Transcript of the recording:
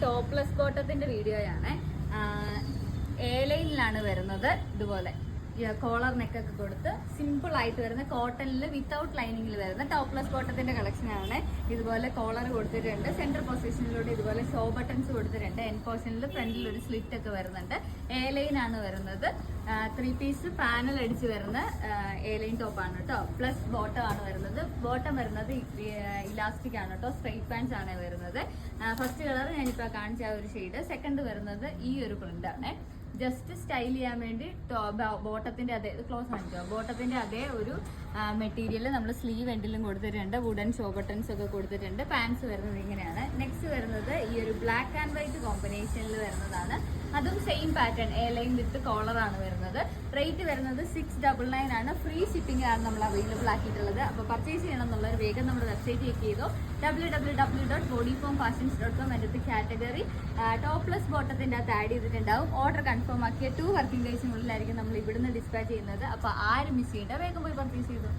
Topless ബോട്ടത്തിന്റെ വീഡിയോയാണ്. A ലൈനിലാണ് വരുന്നത്. ഇതുപോലെ കോളർ നെക്കൊക്കെ കൊടുത്ത് സിമ്പിൾ ആയിട്ട് വരുന്ന കോട്ടണിൽ വിത്തൗട്ട് ലൈനിങ്ങിൽ വരുന്ന ടോപ്ലെസ് ബോട്ടത്തിന്റെ കളക്ഷൻ ആണ്. ഇതുപോലെ കോളർ കൊടുത്തിട്ടുണ്ട്. സെന്റർ പൊസിഷനിലൂടെ ഇതുപോലെ ഷോ ബട്ടൺസ് കൊടുത്തിട്ടുണ്ട്. എൻ പോർഷനിൽ ഫ്രണ്ടിൽ ഒരു സ്ലിറ്റ് ഒക്കെ വരുന്നുണ്ട്. എ ലൈൻ ആണ് വരുന്നത്. 3 പീസ് പാനൽ അടിച്ച് വരുന്ന എ ലൈൻ ടോപ്പ് ആണ് കേട്ടോ. പ്ലസ് ബോട്ടം ആണ് വരുന്നത്. ബോട്ടം വരുന്നത് ഇലാസ്റ്റിക് ആണ് കേട്ടോ. സ്ട്രൈറ്റ് പാൻസ് ആണ് വരുന്നത്. ഫസ്റ്റ് കളർ ഞാനിപ്പോൾ കാണിച്ച ഒരു ഷെയ്ഡ്. സെക്കൻഡ് വരുന്നത് ഈ ഒരു പ്രിന്റ് ആണ്. ജസ്റ്റ് സ്റ്റൈൽ ചെയ്യാൻ വേണ്ടി ബോട്ടത്തിന്റെ അതേ ക്ലോസ് കാണിച്ചോ. ബോട്ടത്തിന്റെ അതേ ഒരു മെറ്റീരിയൽ നമ്മൾ സ്ലീവ് എൻഡിലും കൊടുത്തിട്ടുണ്ട്. വുഡൻ ഷോ ബട്ടൺസ് ഒക്കെ കൊടുത്തിട്ടുണ്ട്. പാൻസ് വരുന്നത് ഇങ്ങനെയാണ്. നെക്സ്റ്റ് വരുന്നത് ഈ ഒരു ബ്ലാക്ക് ആൻഡ് വൈറ്റ് കോമ്പിനേഷനിൽ വരുന്നതാണ്. അതും same pattern a line with collar ആണ് വരുന്നത്. റേറ്റ് വരുന്നത് 699 ആണ്. ഫ്രീ ഷിപ്പിംഗ് ആണ് നമ്മൾ അവൈലബിൾ ആക്കിയിട്ടുള്ളത്. അപ്പോൾ പർച്ചേസ് ചെയ്യണം എന്നുള്ളവർ വേഗം നമ്മുടെ വെബ്സൈറ്റ് ചെക്ക് ചെയ്തോ. www.bodyformfashions.com അതിൻ്റെ കാറ്റഗറി ടോപ്ലെസ് ബോട്ടത്തിന്റെ അകത്ത് ആഡ് ചെയ്തിട്ടുണ്ടാവും. ഓർഡർ കൺഫേം ആക്കിയ 2 വർക്കിംഗ് ഡേയ്സിനുള്ളിലായിരിക്കും നമ്മൾ ഇവിടുന്ന് ഡിസ്പാച്ച് ചെയ്യുന്നത്. അപ്പോൾ ആരും മിസ് ചെയ്യേണ്ട, വേഗം പോയി പർച്ചേസ് ചെയ്തു.